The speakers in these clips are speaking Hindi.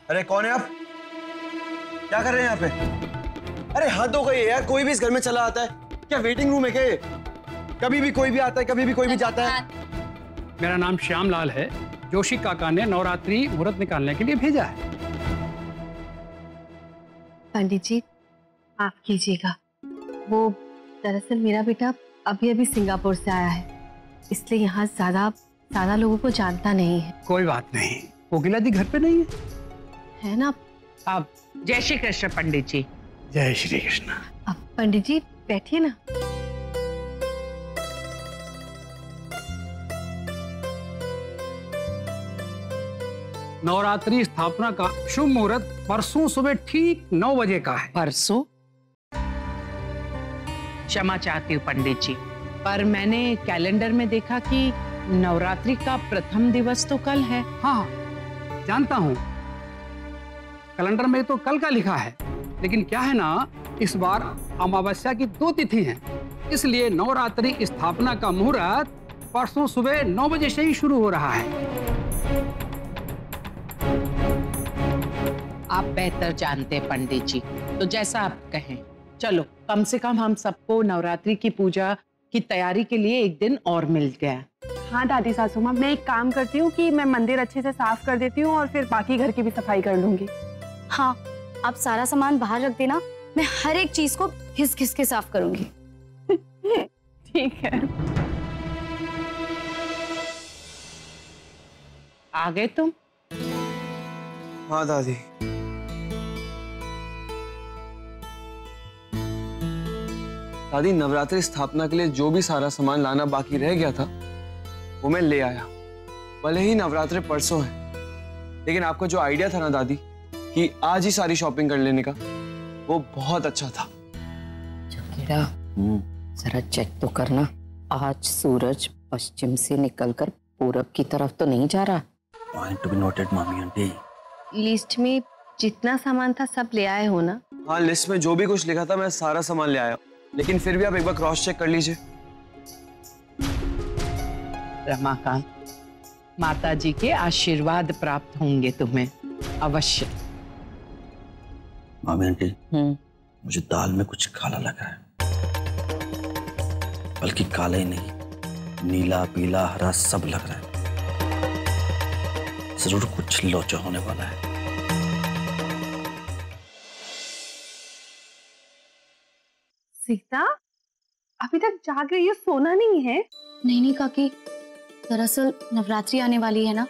अरे कौन है आप? क्या कर रहे हैं यहाँ पे? अरे हद हो गई है यार, कोई भी इस घर में चला आता है क्या? वेटिंग रूम है क्या ये? कभी भी कोई भी आता है, कभी भी कोई भी जाता है। मेरा नाम श्यामलाल है। जोशी काका ने नवरात्रि मुहूर्त निकालने के लिए भेजा है। पंडित जी माफ कीजिएगा, वो दरअसल मेरा बेटा अभी अभी सिंगापुर से आया है, इसलिए यहाँ ज्यादा लोगों को जानता नहीं है। कोई बात नहीं, कोकिला दी घर पे नहीं है ना? अब जय श्री कृष्ण पंडित जी। जय श्री कृष्ण। अब पंडित जी बैठिए ना। नवरात्रि स्थापना का शुभ मुहूर्त परसों सुबह ठीक 9 बजे का है। परसों? क्षमा चाहती हूँ पंडित जी, पर मैंने कैलेंडर में देखा कि नवरात्रि का प्रथम दिवस तो कल है। हाँ जानता हूँ, कैलेंडर में तो कल का लिखा है, लेकिन क्या है ना, इस बार अमावस्या की 2 तिथि हैं, इसलिए नवरात्रि स्थापना का मुहूर्त परसों सुबह 9 बजे से ही शुरू हो रहा है। आप बेहतर जानते हैं पंडित जी, तो जैसा आप कहें। चलो कम से कम हम सबको नवरात्रि की पूजा की तैयारी के लिए एक दिन और मिल गया। हाँ दादी सासू माँ, मैं एक काम करती हूँ कि मैं मंदिर अच्छे से साफ कर देती हूँ और फिर बाकी घर की भी सफाई कर लूंगी। हाँ, आप सारा सामान बाहर रख देना, मैं हर एक चीज को घिस घिस के साफ करूंगी। ठीक है। आ गए तुम? हाँ दादी। दादी नवरात्रि स्थापना के लिए जो भी सारा सामान लाना बाकी रह गया था वो मैं ले आया। भले ही नवरात्रि परसों है, लेकिन आपका जो आइडिया था ना दादी कि आज ही सारी शॉपिंग कर लेने का, वो बहुत अच्छा था। चकेरा, जरा चेक तो करना, आज सूरज पश्चिम से निकलकर पूरब की तरफ तो नहीं जा रहा। पॉइंट टू बी नोटेड मामी आंटी। लिस्ट में जितना सामान था सब ले आए हो ना? हाँ, लिस्ट में जो भी कुछ लिखा था मैं सारा सामान ले आया, लेकिन फिर भी आप एक बार क्रॉस चेक कर लीजिए। रमाकांत, माता जी के आशीर्वाद प्राप्त होंगे तुम्हें अवश्य। मामी आंटी, मुझे दाल में कुछ काला लग रहा है, बल्कि काला ही नहीं, नीला पीला हरा सब लग रहा है। जरूर कुछ लोचा होने वाला है। सीता अभी तक जाग रही है, सोना नहीं है? नहीं काकी, दरअसल नवरात्रि आने वाली है ना,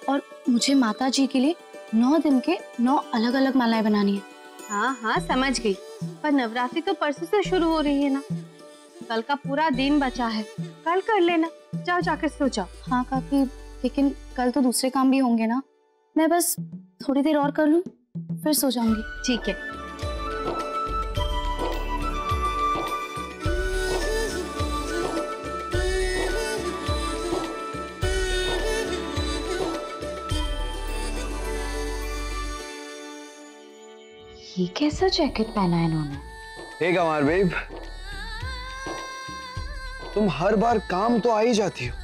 और मुझे माता जी के लिए 9 दिन के 9 अलग अलग मालाएं बनानी है। हाँ हाँ समझ गई, पर नवरात्रि तो परसों से शुरू हो रही है ना, कल का पूरा दिन बचा है, कल कर लेना। जाओ जाकर सो जाओ। हाँ काकी, लेकिन कल तो दूसरे काम भी होंगे ना, मैं बस थोड़ी देर और कर लूं फिर सो जाऊंगी। ठीक है। ये कैसा जैकेट पहना है इन्होंने? हे गंवार बेब, तुम हर बार काम तो आ ही जाती हो।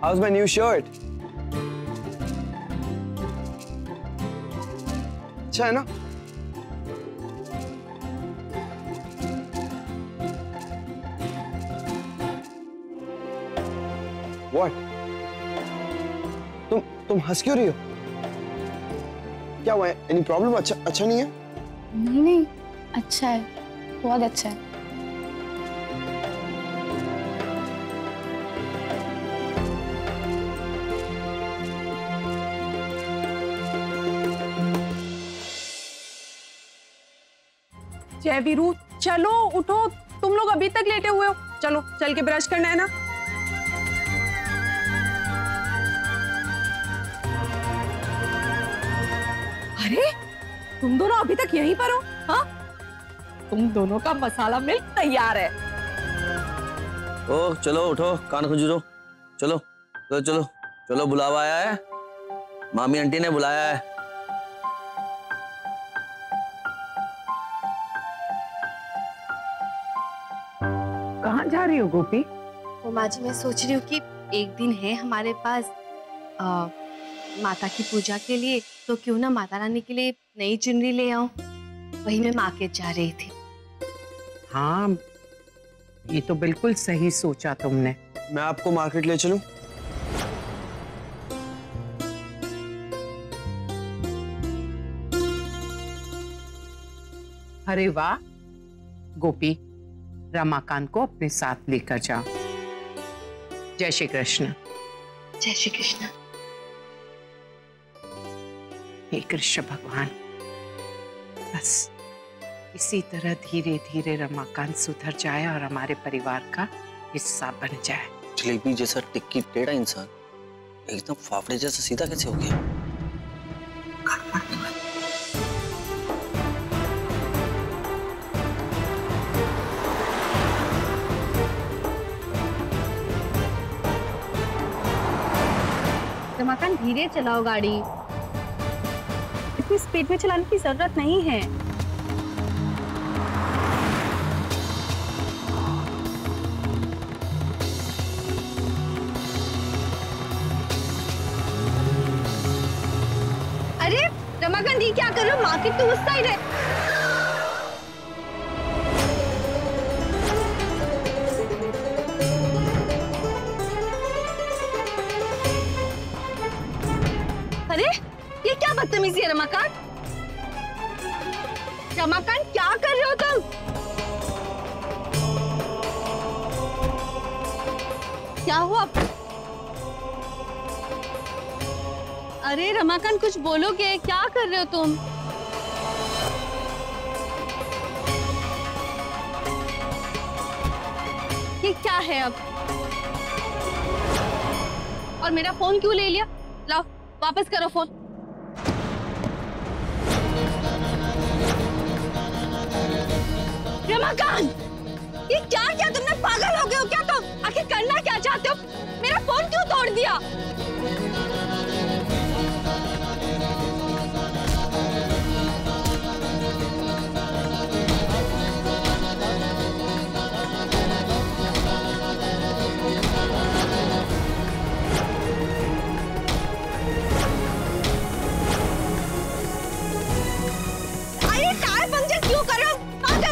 How's my new shirt? अच्छा है ना? What? तुम हंस क्यों रही हो? क्या हुआ है? Any problem? अच्छा नहीं है? नहीं, अच्छा है, बहुत अच्छा है। जय वीरू, चलो उठो, तुम लोग अभी तक लेटे हुए हो। चलो चल के ब्रश करना है ना। अरे तुम दोनों अभी तक यहीं पर हो? हाँ तुम दोनों का मसाला मिल्क तैयार है। ओ चलो उठो, कान खुजरो, चलो चलो चलो चलो, बुलावा आया है, मामी आंटी ने बुलाया है। कहाँ जा रही हो गोपी? उमा जी, मैं सोच रही हूँ कि एक दिन है हमारे पास माता की पूजा के लिए, तो क्यों ना माता रानी के लिए नई चुनरी ले आऊं। वही मैं मार्केट जा रही थी। हाँ, ये तो बिल्कुल सही सोचा तुमने। मैं आपको मार्केट ले चलूं? अरे वाह गोपी, रमाकांत को अपने साथ लेकर जाओ। जय श्री कृष्ण। जय श्री कृष्ण। हे कृष्ण भगवान, बस इसी तरह धीरे धीरे रमाकांत सुधर जाए और हमारे परिवार का हिस्सा बन जाए। जलेबी जैसा टिक्की टेढ़ा इंसान एकदम फाफड़े जैसा सीधा कैसे हो गया? रमाकांत, धीरे चलाओ गाड़ी, इतनी स्पीड में चलाने की जरूरत नहीं है। अरे रमाकांत, ये क्या कर रहे हो? मार्केट तो उस साइड है। अरे ये क्या बदतमीजी है रमाकांत? रमाकांत, क्या कर रहे हो तुम? क्या हुआ? अरे रमाकांत, कुछ बोलोगे? क्या कर रहे हो तुम? ये क्या है अब? और मेरा फोन क्यों ले लिया? लाओ वापस करो फोन। रमाकांत, ये क्या किया तुमने? पागल हो गए हो क्या तुम? आखिर करना क्या चाहते हो? मेरा फोन क्यों तोड़ दिया?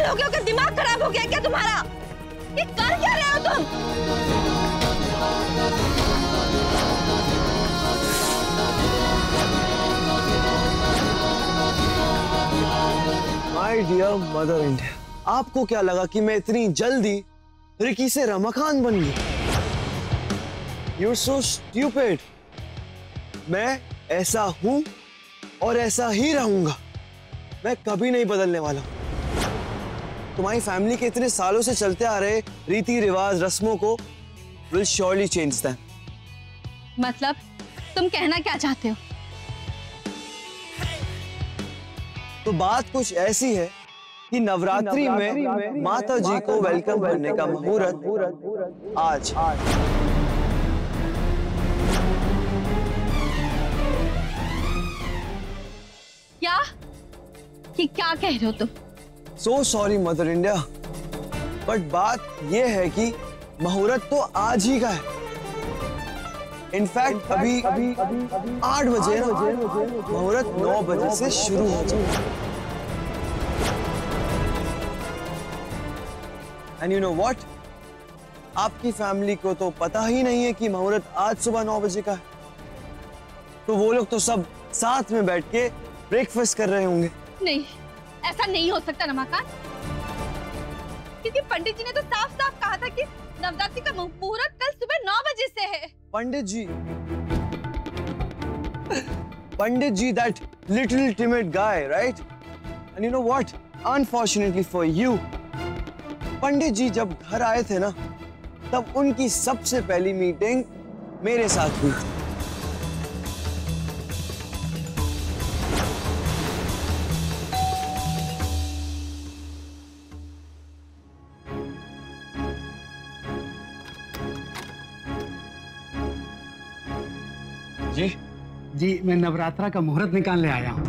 हो गया क्या? दिमाग खराब हो गया क्या तुम्हारा? ये कर क्या रहे हो तुम? माय डियर मदर इंडिया, आपको क्या लगा कि मैं इतनी जल्दी रिकी से रमाकांत बन गई? You're so stupid. मैं ऐसा हूं और ऐसा ही रहूंगा। मैं कभी नहीं बदलने वाला। तुम्हारी फैमिली के इतने सालों से चलते आ रहे रीति रिवाज रस्मों को will surely change them. मतलब तुम कहना क्या चाहते हो? तो बात कुछ ऐसी है कि नवरात्रि में माता जी को वेलकम करने का मुहूर्त आज। क्या? कि क्या कह रहे हो तुम? So sorry mother India, but बात यह है कि मुहूर्त तो आज ही का है। इनफैक्ट अभी 8 बजे मुहूर्त 9 बजे से शुरू हो जाए। एंड यू नो व्हाट, आपकी फैमिली को तो पता ही नहीं है कि मुहूर्त आज सुबह 9 बजे का है। तो वो लोग तो सब साथ में बैठ के ब्रेकफास्ट कर रहे होंगे। नहीं, ऐसा नहीं हो सकता रमाकांत, क्योंकि पंडित जी ने तो साफ साफ कहा था कि नवरात्रि का मुहूर्त कल सुबह 9 बजे से है। पंडित जी, that little timid guy, right? And you know what? Unfortunately for you, पंडित जी जब घर आए थे ना, तब उनकी सबसे पहली मीटिंग मेरे साथ हुई थी। जी। जी मैं नवरात्रा का मुहूर्त निकाल ले आया हूँ।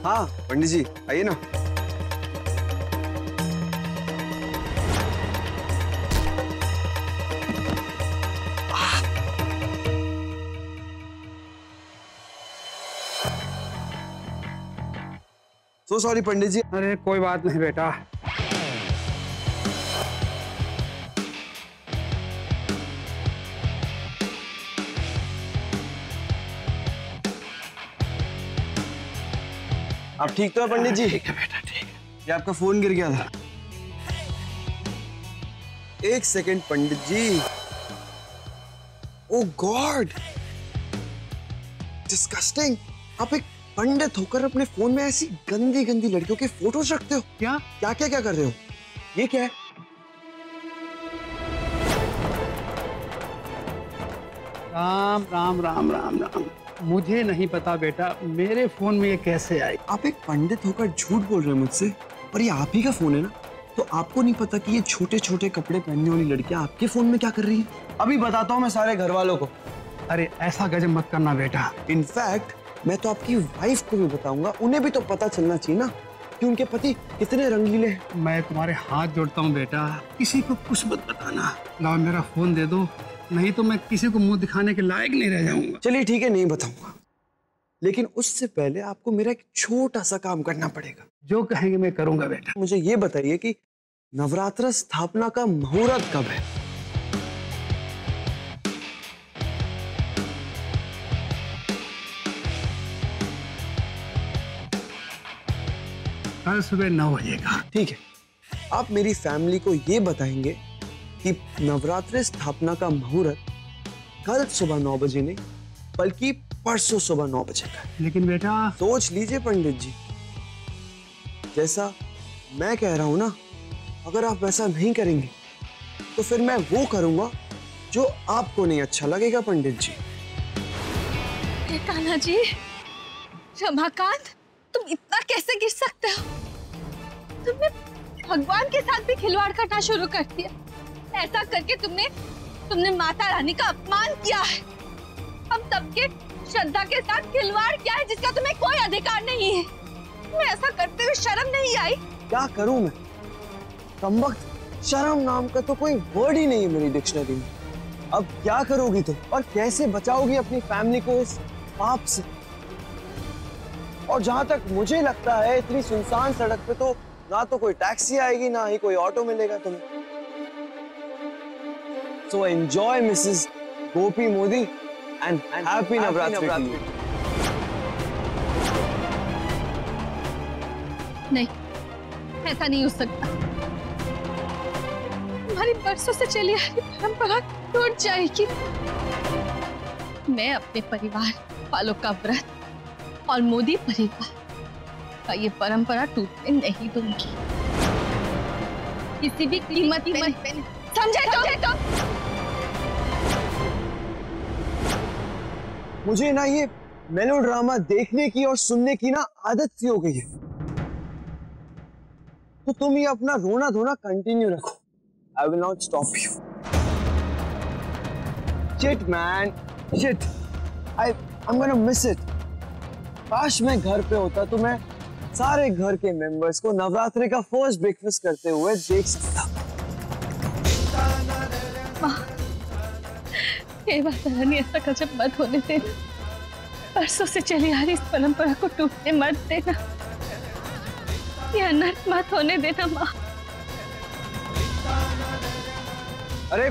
हाँ पंडित जी आइए ना। सो सॉरी पंडित जी। अरे कोई बात नहीं बेटा। आप ठीक तो है पंडित जी? ठीक है बेटा ठीक है। ये आपका फोन गिर गया था। एक सेकंड पंडित जी। ओह गॉड, डिस्गस्टिंग। आप एक पंडित होकर अपने फोन में ऐसी गंदी गंदी लड़कियों के फोटोज रखते हो? क्या क्या क्या क्या कर रहे हो? ये क्या है? राम राम राम राम राम। मुझे नहीं पता बेटा, मेरे फोन में ये कैसे आई। आप एक पंडित होकर झूठ बोल रहे हैं मुझसे, और ये आप ही का फोन है ना? तो आपको नहीं पता कि ये छोटे छोटे कपड़े पहनने वाली लड़कियां आपके फोन में क्या कर रही है? अभी बताता हूँ मैं सारे घर वालों को। अरे ऐसा गजब मत करना बेटा। इनफैक्ट मैं तो आपकी वाइफ को भी बताऊंगा, उन्हें भी तो पता चलना चाहिए ना कि उनके पति कितने रंगीले हैं। मैं तुम्हारे हाथ जोड़ता हूँ बेटा, किसी को कुछ मत बताना। लाओ मेरा फोन दे दो, नहीं तो मैं किसी को मुंह दिखाने के लायक नहीं रह जाऊंगा। चलिए ठीक है, नहीं बताऊंगा, लेकिन उससे पहले आपको मेरा एक छोटा सा काम करना पड़ेगा। जो कहेंगे मैं करूंगा बेटा। मुझे ये बताइए कि नवरात्र स्थापना का मुहूर्त कब है? कल सुबह 9 बजे का। ठीक है, आप मेरी फैमिली को ये बताएंगे कि नवरात्रि स्थापना का मुहूर्त कल सुबह 9 बजे नहीं, बल्कि परसों सुबह 9 बजे का है। लेकिन बेटा सोच लीजिए पंडित जी, जैसा मैं कह रहा हूं ना, अगर आप वैसा नहीं करेंगे तो फिर मैं वो करूंगा जो आपको नहीं अच्छा लगेगा पंडित जी। कान्हा जी, रमाकांत, तुम इतना कैसे गिर सकते हो? तुमने भगवान के साथ भी खिलवाड़ करना शुरू कर दिया। ऐसा करके तुमने माता रानी का अपमान किया है। हम सबके श्रद्धा के साथ खिलवाड़ किया है जिसका तुम्हें कोई अधिकार नहीं है। तुम्हें ऐसा करते हुए शर्म नहीं आई? क्या करूं मैं? कमबख्त, शर्म नाम का तो कोई वर्ड ही नहीं है मेरी डिक्शनरी में। अब क्या करोगी तुम, और कैसे बचाओगी अपनी फैमिली को इस पाप से? और जहां तक मुझे लगता है, इतनी सुनसान सड़क पे तो ना तो कोई टैक्सी आएगी, ना ही कोई ऑटो मिलेगा तुम्हें। So enjoy Mrs. Gopi Modi and happy Navratri to you. नहीं, ऐसा नहीं हो सकता। हमारी बरसों से चली आ रही परंपरा टूट जाएगी। मैं अपने परिवार वालों का व्रत और मोदी परिवार का ये परंपरा टूटने नहीं दूंगी, किसी भी कीमत पे। समझे तो? मुझे ना ये मेलोड्रामा देखने की और सुनने की ना आदत सी हो गई है, तो तुम ये अपना रोना धोना कंटिन्यू रखो। I will not stop you. Shit man, shit. I'm gonna miss it. काश मैं घर पे होता तो मैं सारे घर के मेंबर्स को नवरात्रि का फर्स्ट ब्रेकफास्ट करते हुए देख सकता। हे माता रानी, ऐसा गजब मत होने देना। परसों से चली आ रही इस परंपरा को टूटने मत देना। ये अनर्थ मत होने देना माँ। अरे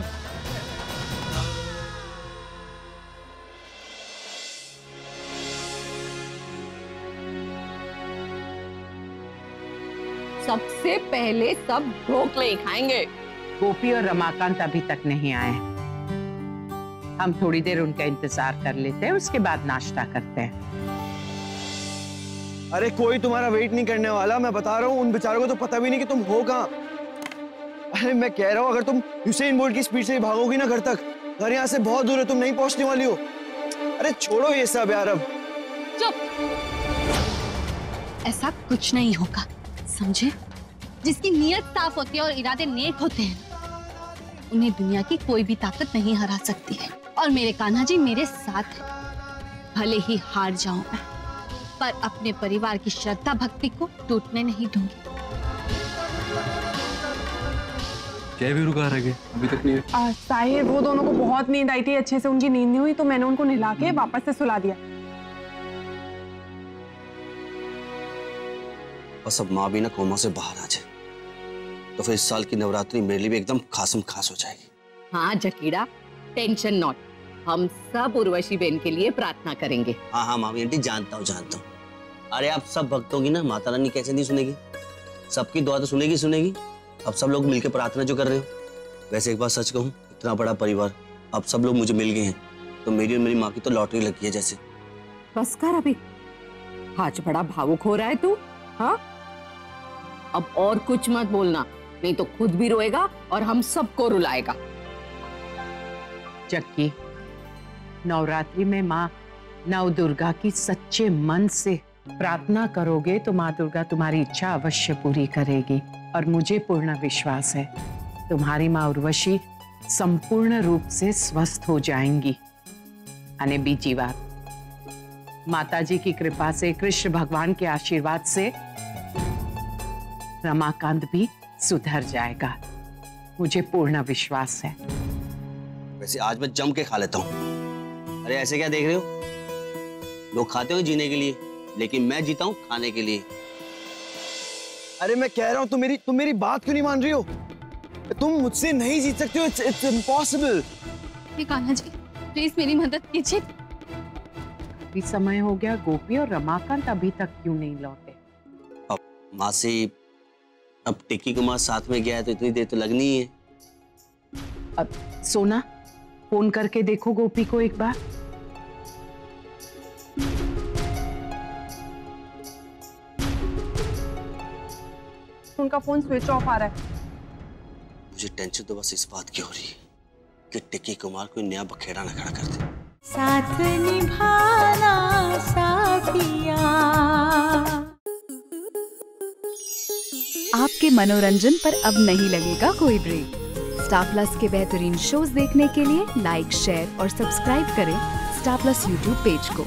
सबसे पहले सब ढोकले खाएंगे। गोपी और रमाकांत अभी तक नहीं आए। हम थोड़ी देर उनका इंतजार कर लेते हैं, उसके बाद नाश्ता करते हैं। अरे कोई तुम्हारा वेट नहीं करने वाला, मैं बता रहा हूँ। उन बेचारों को तो पता भी नहीं कि तुम हो कहाँ। अरे मैं कह रहा हूँ, अगर तुम यूसेन बोल्ट की स्पीड से भागोगी ना घर तक, घर यहाँ से बहुत दूर है, तुम नहीं पहुंचने वाली हो। अरे छोड़ो ये सब यार अब। चुप, ऐसा कुछ नहीं होगा, समझे? जिसकी नीयत साफ होती है और इरादे नेक होते हैं, उन्हें दुनिया की कोई भी ताकत नहीं हरा सकती है। और मेरे कान्हा जी मेरे साथ है। भले ही हार जाऊं मैं, पर अपने परिवार की श्रद्धा भक्ति को टूटने नहीं दूंगी। जय वीरू कहाँ रह गए? अभी तक नहीं है। साहिर, वो दोनों को बहुत नींद आई थी, अच्छे से उनकी नींद नहीं हुई, तो मैंने उनको नहला के वापस से सुला दिया। बस अब माँ भी ना कोमा से बाहर आ जाए तो फिर इस साल की नवरात्रि मेरे लिए भी एकदम खासम खास हो जाएगी। हाँ जकीड़ा, टेंशन नॉट, हम सब उर्वशी बहन के लिए प्रार्थना करेंगे। हाँ हाँ मामी आंटी, जानता हूँ। अरे आप सब भक्तों की ना माता रानी कैसे नहीं सुनेगी, सबकी दुआ तो सुनेगी। अब सब लोग मिलकर प्रार्थना जो कर रहे हो। वैसे एक बात सच कहूँ, इतना बड़ा परिवार, अब सब लोग मुझे मिल गए हैं तो मेरी और मेरी माँ की तो लॉटरी लगी है जैसे। बस कर अभी, आज बड़ा भावुक हो रहा है तू। हाँ, अब और कुछ मत बोलना, नहीं तो खुद भी रोएगा और हम सबको रुलाएगा। जक्की, नवरात्रि में माँ नव दुर्गा की सच्चे मन से प्रार्थना करोगे तो माँ दुर्गा तुम्हारी इच्छा अवश्य पूरी करेगी। और मुझे पूर्ण विश्वास है तुम्हारी माँ उर्वशी संपूर्ण रूप से स्वस्थ हो जाएंगी। अने बीजी बात, माताजी की कृपा से, कृष्ण भगवान के आशीर्वाद से रमाकांत भी सुधर जाएगा, मुझे पूर्ण विश्वास है। वैसे आज मैं जम के खा लेता हूँ। अरे ऐसे क्या देख रहे हो, लोग खाते हो जीने के लिए, लेकिन मैं जीता हूँ खाने के लिए। अरे मैं कह रहा हूँ तुम मेरी बात क्यों नहीं मान रही हो? तुम मुझसे नहीं जीत सकते हो, it's impossible. Kanha ji please मेरी मदद कीजिए। अभी समय हो गया, गोपी और रमाकांत अभी तक क्यों नहीं लौटे? अब माँ से अब टिक्की कुमार साथ में गया है तो इतनी देर तो लगनी ही है। अब सोना, फोन करके देखो गोपी को एक बार। उनका फोन स्विच ऑफ आ रहा है। मुझे टेंशन तो बस इस बात की हो रही है कि टिक्की कुमार कोई नया बखेड़ा ना खड़ा कर दे। साथ निभाना साथिया। आपके मनोरंजन पर अब नहीं लगेगा कोई ब्रेक। स्टार प्लस के बेहतरीन शोज देखने के लिए लाइक, शेयर और सब्सक्राइब करें स्टार प्लस यूट्यूब पेज को।